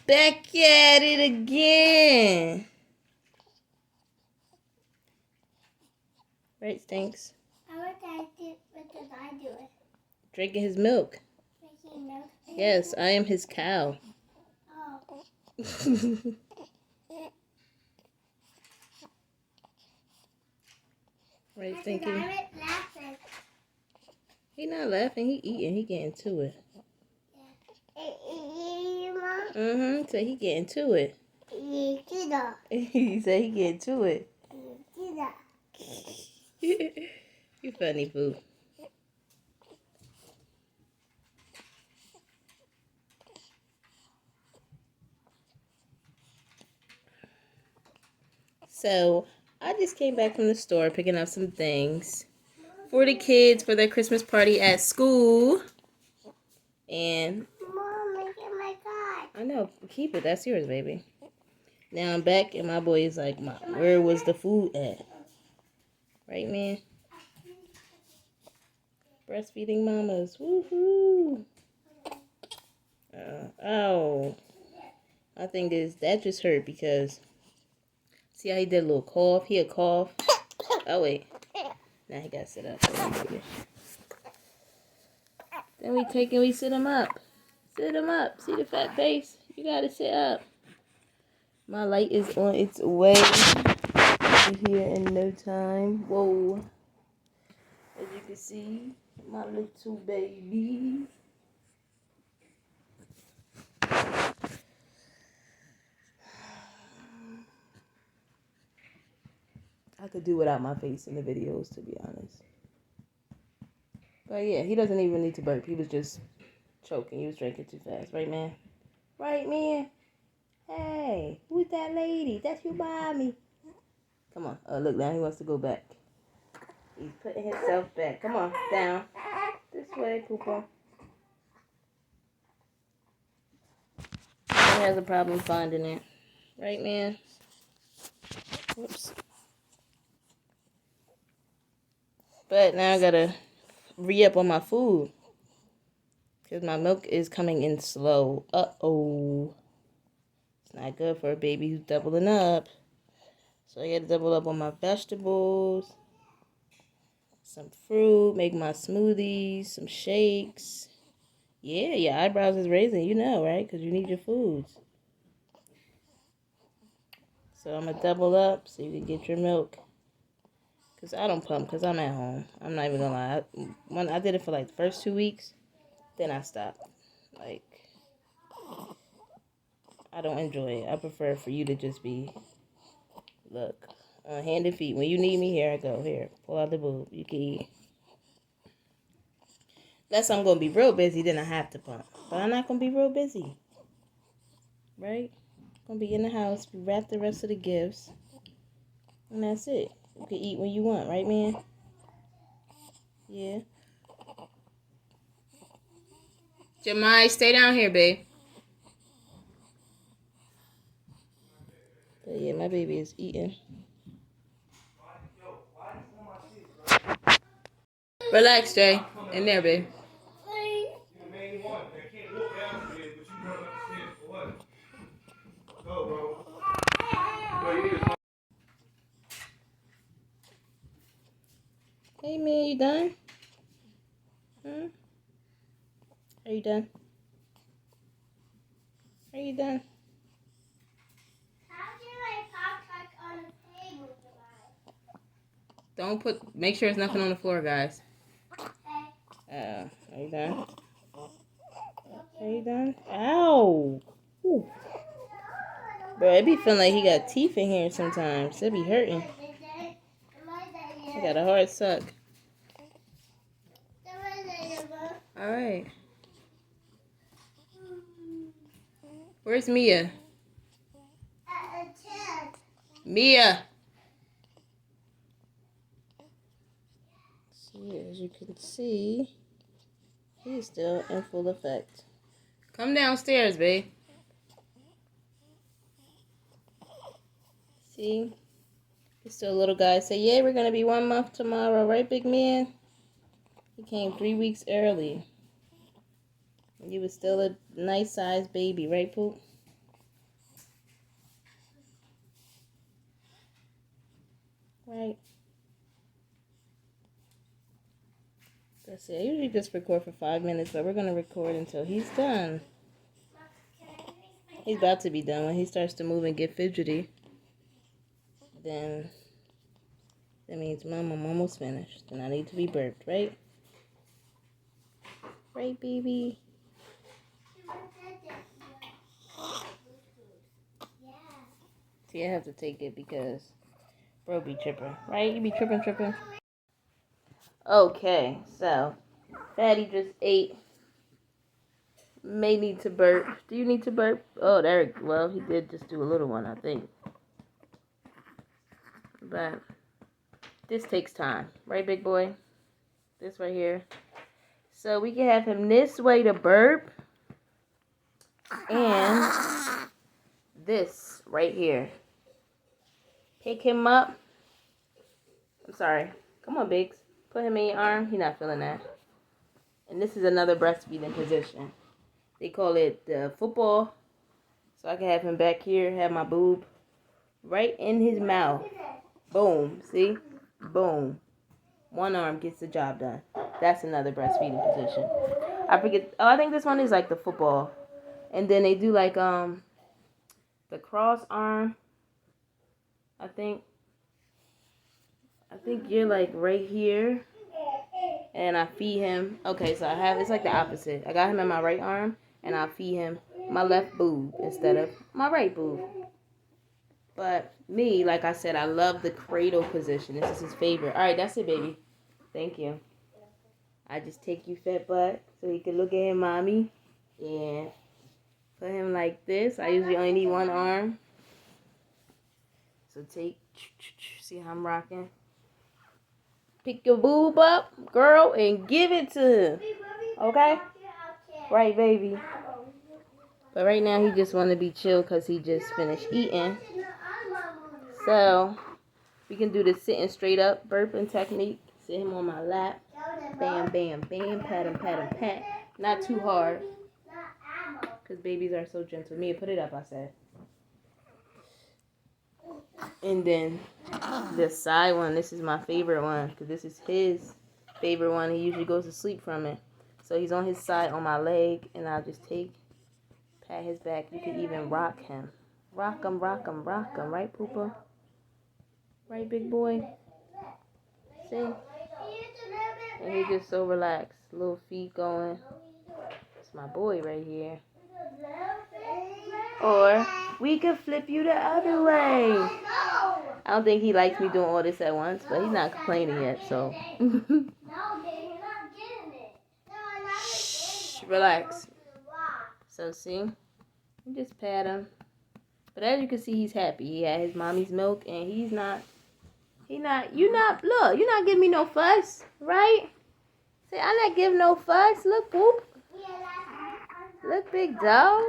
back at it again. Right, Stinks? What did I do? Drinking his milk. Drinking milk? Yes, I am his cow. Oh. Right, Stinky? I'm laughing. He not laughing, he eating, he getting to it. So he getting to it. He said he getting to it. You funny, boo. So, I just came back from the store picking up some things for the kids for their Christmas party at school. And Mom, look at my God. I know, keep it. That's yours, baby. Now I'm back, and my boy is like, Mom, where was the food at? Right, man? Breastfeeding mamas. Woohoo! Oh. My thing is, that just hurt because, see how he did a little cough? He a cough. Oh, wait. Now he got to sit up. Then we take and we sit him up. Sit him up. See the fat face? You got to sit up. My light is on its way. Here in no time. Whoa. As you can see, my little baby. I could do without my face in the videos, to be honest. But yeah, he doesn't even need to burp. He was just choking. He was drinking too fast. Right, man? Right, man? Hey, who's that lady? That's your mommy. Come on. Look, now he wants to go back. He's putting himself back. Come on, down. This way, Poopa. He has a problem finding it. Right, man? Whoops. But now I gotta re-up on my food. Because my milk is coming in slow. Uh-oh. It's not good for a baby who's doubling up. So I gotta double up on my vegetables. Some fruit. Make my smoothies. Some shakes. Yeah, your eyebrows is raising. You know, right? Because you need your foods. So I'm gonna double up so you can get your milk. Because I don't pump because I'm at home. I'm not even gonna lie. When I did it for like the first 2 weeks, then I stopped. Like, I don't enjoy it. I prefer for you to just be, look, on hand and feet. When you need me, here I go. Here, pull out the boob. You can eat. Unless I'm going to be real busy, then I have to pump. But I'm not going to be real busy. Right? I'm going to be in the house, wrap the rest of the gifts. And that's it. You can eat when you want, right, man? Yeah. Jemai, stay down here, babe. But yeah, my baby is eating. Relax, Jay. In there, babe. Hey, man, you done? Are you done? Are you done? How do I pop back on the table, July? Don't make sure there's nothing on the floor, guys. Okay. Are you done? Are you done? Ow! Ooh. Bro, it be feeling like he got teeth in here sometimes. It be hurting. He got a hard suck. Alright. Where's Mia? Mia! See, as you can see, he's still in full effect. Come downstairs, babe. See? He's still a little guy. Say, yeah, we're going to be 1 month tomorrow. Right, big man? He came 3 weeks early. He was still a nice-sized baby. Right, Poop? Right. That's it. I usually just record for 5 minutes, but we're going to record until he's done. He's about to be done. When he starts to move and get fidgety, then that means, Mom, I'm almost finished. Then I need to be burped, right? Right, baby? See, I have to take it because bro be tripping, right? You be tripping. Okay, so Fatty just ate. May need to burp. Do you need to burp? Oh, there. Well, he did just do a little one, I think. But this takes time, right, big boy? This right here. So we can have him this way to burp, and this right here. Pick him up. I'm sorry. Come on, Biggs. Put him in your arm. He's not feeling that. And this is another breastfeeding position. They call it the football. So I can have him back here, have my boob right in his mouth. Boom. See? Boom. One arm gets the job done. That's another breastfeeding position. I forget. Oh, I think this one is like the football. And then they do like the cross arm. I think you're like right here. And I feed him. Okay, so it's like the opposite. I got him in my right arm, and I feed him my left boob instead of my right boob. But me, like I said, I love the cradle position. This is his favorite. All right, that's it, baby. Thank you. I just take you, fat butt, so he can look at him, mommy. And put him like this. I usually only need one arm. So see how I'm rocking? Pick your boob up, girl, and give it to him. Okay? Right, baby. But right now, he just want to be chill because he just finished eating. So, we can do the sitting straight up burping technique. Sit him on my lap. Bam, bam, bam. Pat him, pat him, pat. Not too hard. Because babies are so gentle. Mia, put it up, I said. And then the side one, this is my favorite one because this is his favorite one. He usually goes to sleep from it. So he's on his side on my leg, and I'll just pat his back. You can even rock him. Rock him, right, Poopa? Right, big boy? See? And he's just so relaxed. Little feet going. It's my boy right here. Or we could flip you the other way. I don't think he likes me doing all this at once, but he's not complaining yet, so. Shh, relax. So see, you just pat him. But as you can see, he's happy. He had his mommy's milk, and you're not giving me no fuss, right? Say, I'm not giving no fuss. Look, Boop. Look, big dog.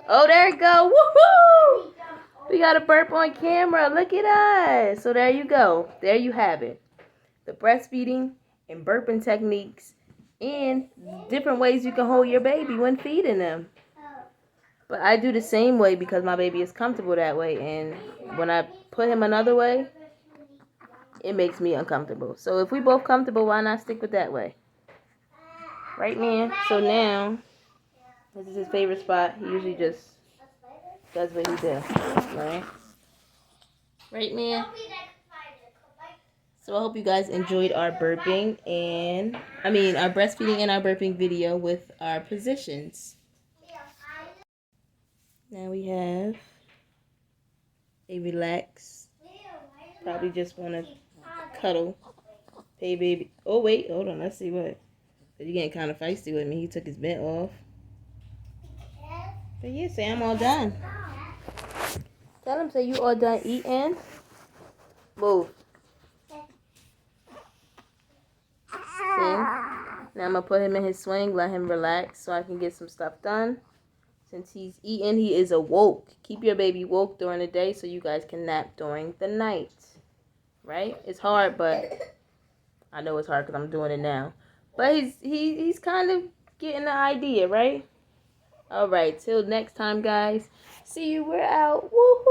Oh, there it go. Woohoo! We got a burp on camera. Look at us. So there you go. There you have it. The breastfeeding and burping techniques and different ways you can hold your baby when feeding them. But I do the same way because my baby is comfortable that way. And when I put him another way, it makes me uncomfortable. So if we both comfortable, why not stick with that way? Right, man? So now, this is his favorite spot. He usually just does what he does, right? Right, man? So I hope you guys enjoyed our burping our breastfeeding and our burping video with our positions. Now we have a relax. Probably just want to cuddle. Hey, baby. Oh, wait. Hold on. Let's see what. You're getting kind of feisty with me. He took his mitt off. But yeah, say I'm all done. Tell him, say you all done eating. Move. See? Now I'm going to put him in his swing, let him relax so I can get some stuff done. Since he's eating, he is awoke. Keep your baby woke during the day so you guys can nap during the night. Right? It's hard, but I know it's hard because I'm doing it now. But he's kind of getting the idea, right? All right, till next time, guys. See you. We're out. Woohoo!